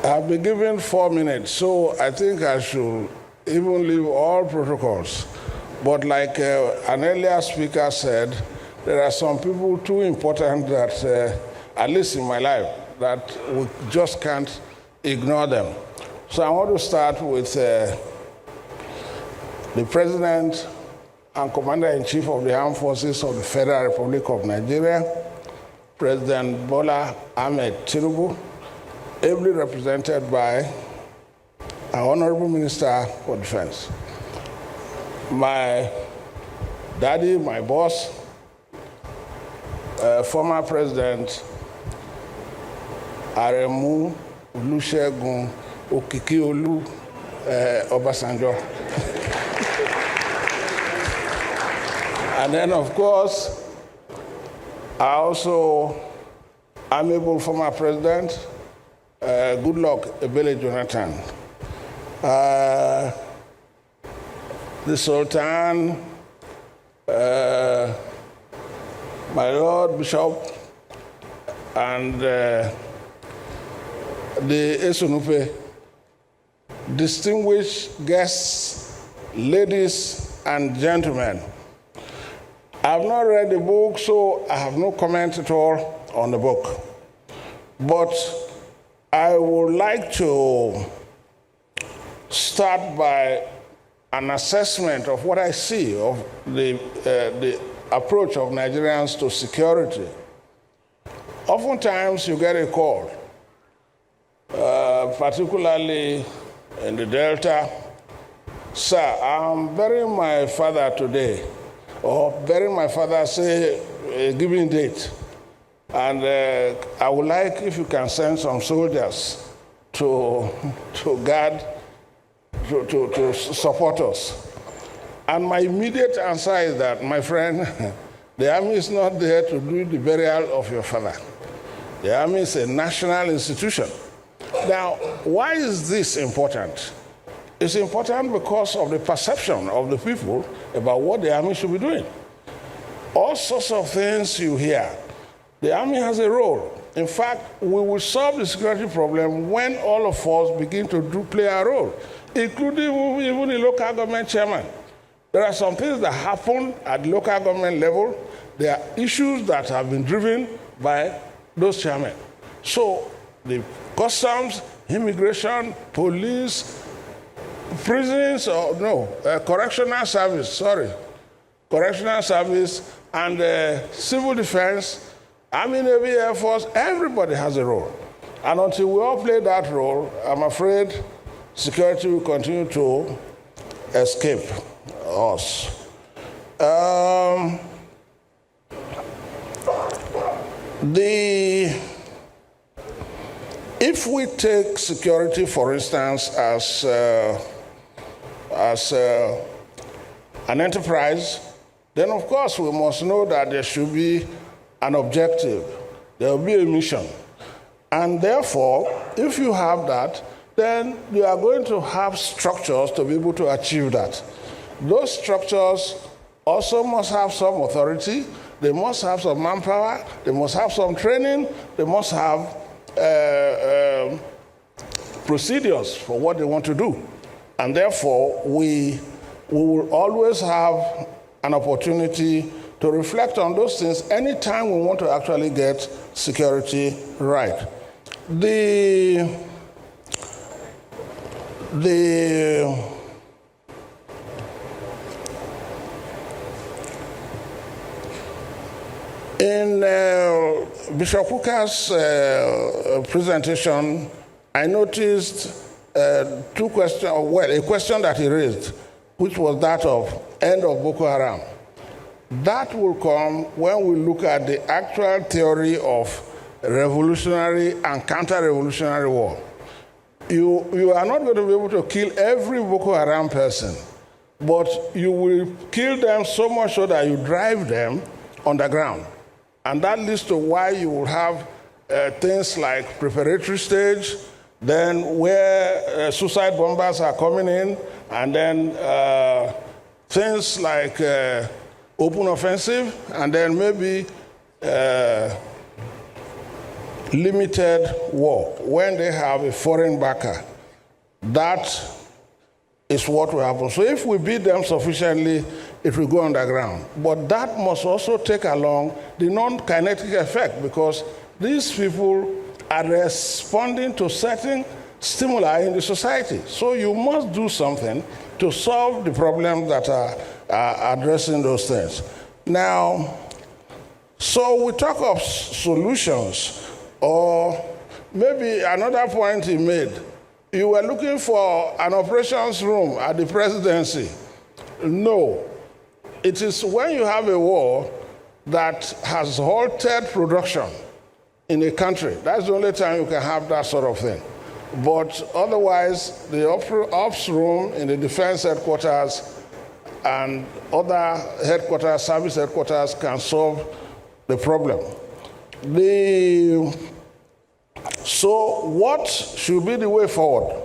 I've been given 4 minutes, so I think I should even leave all protocols. But like an earlier speaker said, there are some people too important that, at least in my life, that we just can't ignore them. So I want to start with the President and Commander-in-Chief of the Armed Forces of the Federal Republic of Nigeria, President Bola Ahmed Tinubu, ably represented by our Honorable Minister for Defense, my daddy, my boss, former President Aremu Olusegun Okikiolu Obasanjo. And then, of course, I also amiable former President, Goodluck Ebele Jonathan, the Sultan, my Lord Bishop, and the Esunupe, distinguished guests, ladies and gentlemen. I have not read the book, so I have no comment at all on the book. But I would like to start by an assessment of what I see of the approach of Nigerians to security. Oftentimes you get a call, particularly in the Delta, sir, I'm burying my father today, or burying my father, say, a given date. And I would like if you can send some soldiers to guard, to support us. And my immediate answer is that, my friend, the army is not there to do the burial of your father. The army is a national institution. Now, why is this important? It's important because of the perception of the people about what the army should be doing. All sorts of things you hear. The army has a role. In fact, we will solve the security problem when all of us begin to play our role, including even the local government chairman. There are some things that happen at local government level. There are issues that have been driven by those chairmen. So the customs, immigration, police, prisons, or no, correctional service, and civil defense, Army, Navy, Air Force, everybody has a role. And until we all play that role, I'm afraid security will continue to escape us. If we take security, for instance, as an enterprise, then of course we must know that there should be an objective. There will be a mission. And therefore, if you have that, then you are going to have structures to be able to achieve that. Those structures also must have some authority. They must have some manpower. They must have some training. They must have procedures for what they want to do. And therefore, we will always have an opportunity to reflect on those things anytime we want to actually get security right. In Bishop Kuka's presentation, I noticed two questions, well, a question that he raised, which was that of end of Boko Haram. That will come when we look at the actual theory of revolutionary and counter-revolutionary war. You are not going to be able to kill every Boko Haram person, but you will kill them so much so that you drive them underground. And that leads to why you will have things like preparatory stage, then where suicide bombers are coming in, and then things like open offensive, and then maybe limited war, when they have a foreign backer, that is what will happen. So if we beat them sufficiently, it will go underground. But that must also take along the non-kinetic effect, because these people are responding to certain stimuli in the society. So you must do something to solve the problems that are addressing those things. Now, so we talk of solutions, or maybe another point he made. You were looking for an operations room at the presidency. No. It is when you have a war that has halted production in a country. That's the only time you can have that sort of thing. But otherwise, the ops room in the defense headquarters and other headquarters, service headquarters, can solve the problem. So what should be the way forward?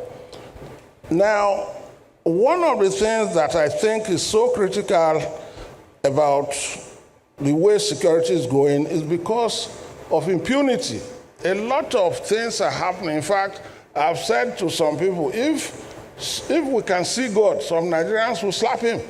Now, one of the things that I think is so critical about the way security is going is because of impunity. A lot of things are happening. In fact, I've said to some people, if we can see God, some Nigerians will slap him.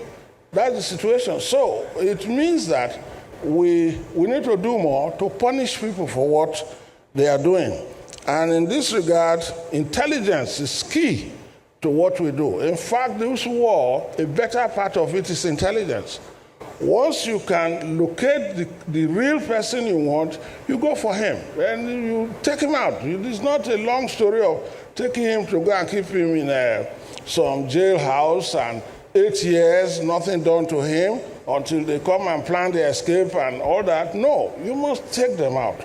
That's the situation. So it means that we need to do more to punish people for what they are doing. And in this regard, intelligence is key to what we do. In fact, this war, a better part of it is intelligence. Once you can locate the real person you want, you go for him and you take him out. It's not a long story of taking him to go and keep him in some jailhouse and 8 years, nothing done to him until they come and plan the escape and all that. No, you must take them out.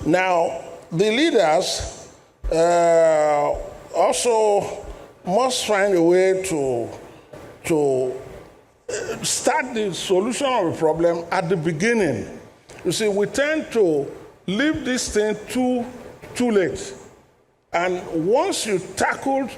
Now, the leaders also must find a way to start the solution of the problem at the beginning. You see, we tend to leave this thing too late. And once you tackle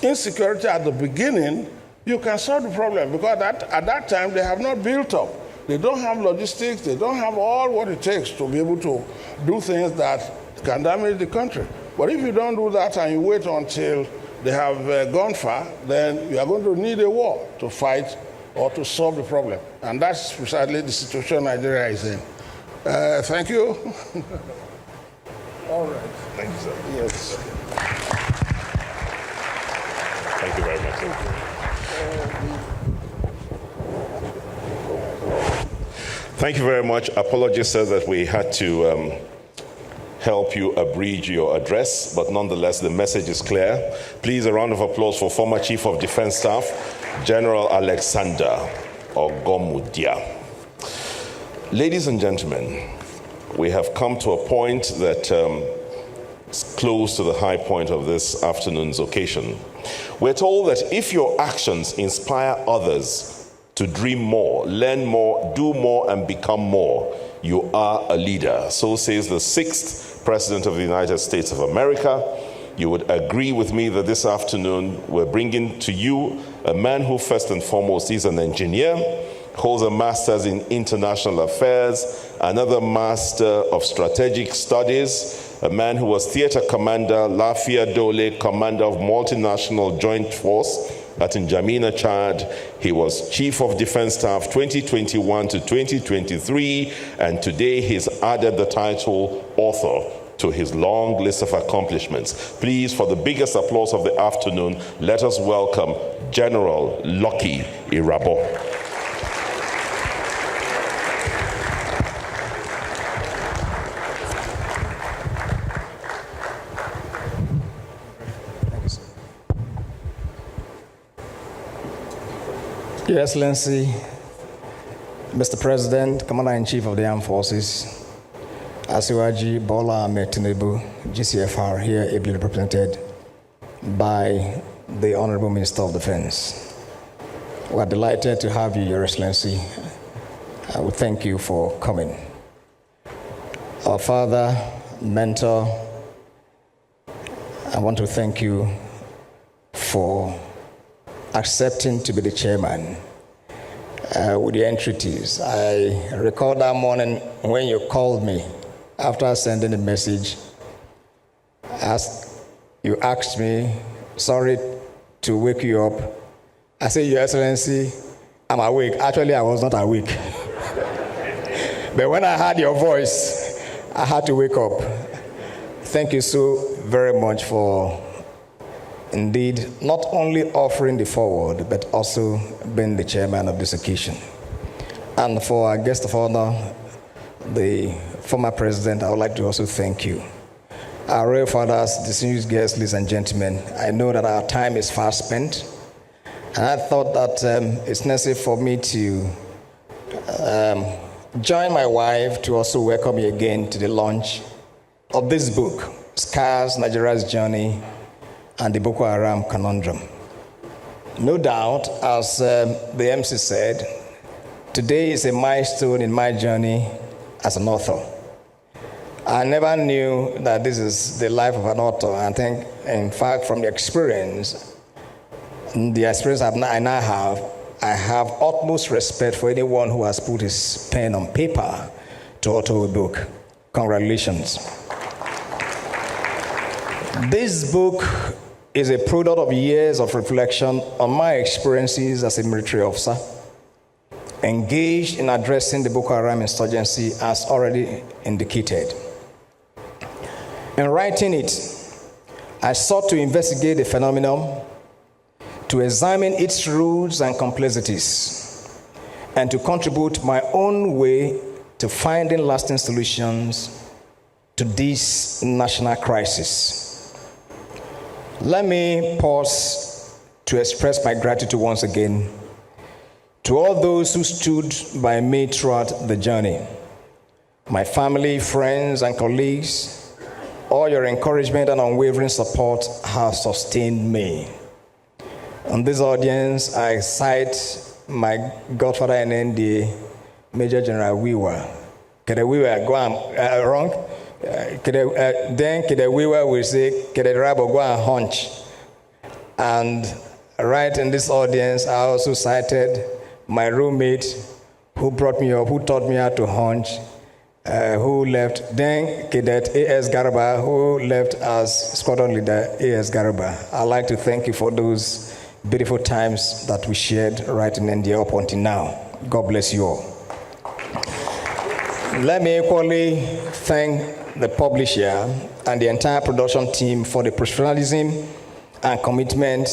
insecurity at the beginning, you can solve the problem, because at that time they have not built up. They don't have logistics, they don't have all what it takes to be able to do things that can damage the country. But if you don't do that and you wait until they have gone far, then you are going to need a war to fight or to solve the problem. And that's precisely the situation Nigeria is in. Thank you. All right. Thank you, sir. Yes. Thank you very much. Thank you very much. Apologies, sir, that we had to help you abridge your address, but nonetheless, the message is clear. Please, a round of applause for former Chief of Defense Staff, General Alexander Ogomudia. Ladies and gentlemen, we have come to a point that is close to the high point of this afternoon's occasion. We're told that if your actions inspire others to dream more, learn more, do more, and become more, you are a leader. So says the 6th President of the United States of America. You would agree with me that this afternoon we're bringing to you a man who first and foremost is an engineer, holds a master's in international affairs, another master of strategic studies, a man who was theater commander, Lafia Dole, commander of multinational joint force at N'Djamena, Chad. He was Chief of Defense Staff 2021 to 2023, and today he's added the title author to his long list of accomplishments. Please, for the biggest applause of the afternoon, let us welcome General Lucky Irabor. Your Excellency, Mr. President, Commander-in-Chief of the Armed Forces, Asiwaju Bola Ahmed Tinubu, GCFR, here ably represented by the Honorable Minister of Defense. We are delighted to have you, Your Excellency. I would thank you for coming. Our father, mentor, I want to thank you for accepting to be the chairman with your entreaties. I recall that morning when you called me after sending a message, as you asked me, sorry to wake you up. I said, Your Excellency, I'm awake. Actually, I was not awake. But when I heard your voice, I had to wake up. Thank you so very much for indeed not only offering the forward, but also being the chairman of this occasion. And for our guest of honor, the former president, I would like to also thank you. Our royal fathers, distinguished guests, ladies and gentlemen, I know that our time is fast spent, and I thought that it's necessary for me to join my wife to also welcome you again to the launch of this book, Scars, Nigeria's Journey, and the Boko Haram Conundrum. No doubt, as the MC said, today is a milestone in my journey as an author. I never knew that this is the life of an author. I think, in fact, from the experience I now have, I have utmost respect for anyone who has put his pen on paper to author a book. Congratulations. This book is a product of years of reflection on my experiences as a military officer, engaged in addressing the Boko Haram insurgency as already indicated. In writing it, I sought to investigate the phenomenon, to examine its roots and complexities, and to contribute my own way to finding lasting solutions to this national crisis. Let me pause to express my gratitude once again to all those who stood by me throughout the journey. My family, friends, and colleagues, all your encouragement and unwavering support have sustained me. In this audience, I cite my godfather in NDA, Major General Wiwa. Kede Wiwa go wrong? Then Kede Wiwa will say, Kede Irabor go and hunch. And right in this audience, I also cited my roommate who brought me up, who taught me how to hunch, who left, then Cadet A.S. Garba, who left as squadron leader A.S. Garba. I'd like to thank you for those beautiful times that we shared right in India up until now. God bless you all. Let me equally thank the publisher and the entire production team for the professionalism and commitment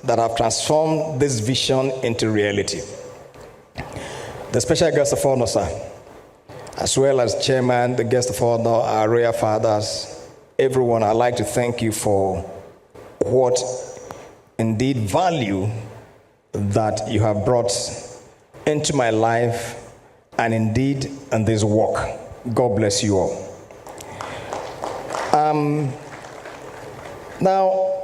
that have transformed this vision into reality. The special guest of honor, sir, as well as chairman, the guest of honor, our royal fathers, everyone, I'd like to thank you for what indeed value that you have brought into my life and indeed in this work. God bless you all. Now,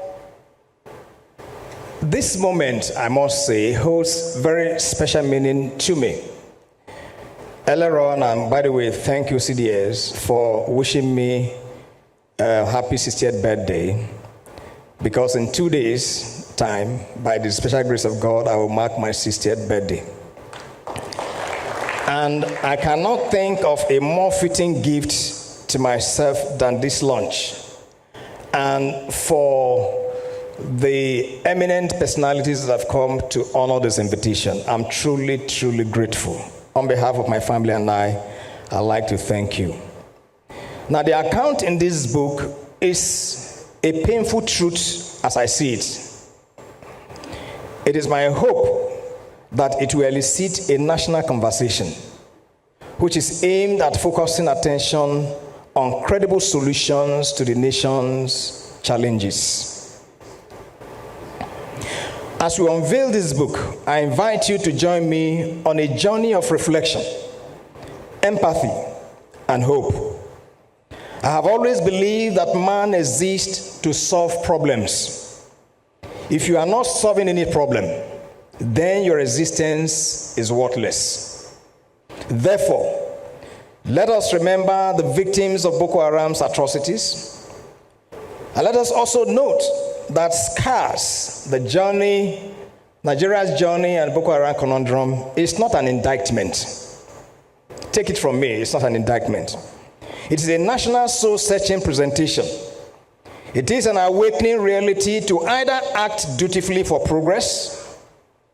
this moment, I must say, holds very special meaning to me. Earlier on, and by the way, thank you, CDS, for wishing me a happy 60th birthday, because in 2 days' time, by the special grace of God, I will mark my 60th birthday. And I cannot think of a more fitting gift to myself than this launch. And for the eminent personalities that have come to honor this invitation, I'm truly, truly grateful. On behalf of my family and I'd like to thank you. Now, the account in this book is a painful truth as I see it. It is my hope that it will elicit a national conversation, which is aimed at focusing attention on credible solutions to the nation's challenges. As we unveil this book, I invite you to join me on a journey of reflection, empathy, and hope. I have always believed that man exists to solve problems. If you are not solving any problem, then your existence is worthless. Therefore, let us remember the victims of Boko Haram's atrocities. And let us also note that Scars, the journey, Nigeria's journey and Boko Haram conundrum is not an indictment. Take it from me, it's not an indictment. It is a national soul-searching presentation. It is an awakening reality to either act dutifully for progress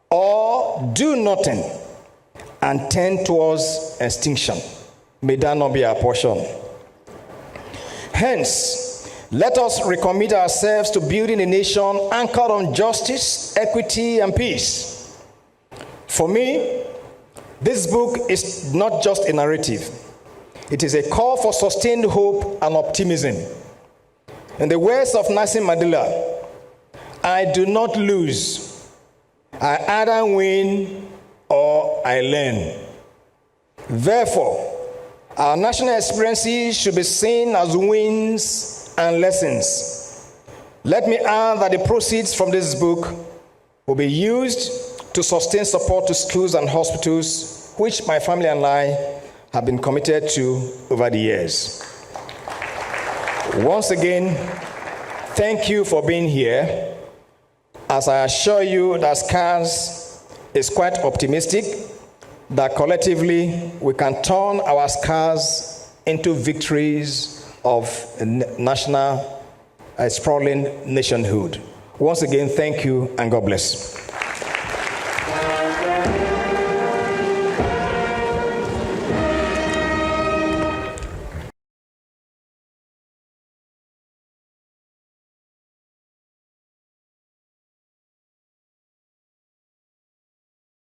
or do nothing and tend towards extinction. May that not be our portion. Hence, let us recommit ourselves to building a nation anchored on justice, equity, and peace. For me, this book is not just a narrative. It is a call for sustained hope and optimism. In the words of Nelson Mandela, I do not lose. I either win or I learn. Therefore, our national experiences should be seen as wins and lessons. Let me add that the proceeds from this book will be used to sustain support to schools and hospitals, which my family and I have been committed to over the years. Once again, thank you for being here. As I assure you that SCARS is quite optimistic that collectively we can turn our scars into victories of national sprawling nationhood. Once again, thank you and God bless.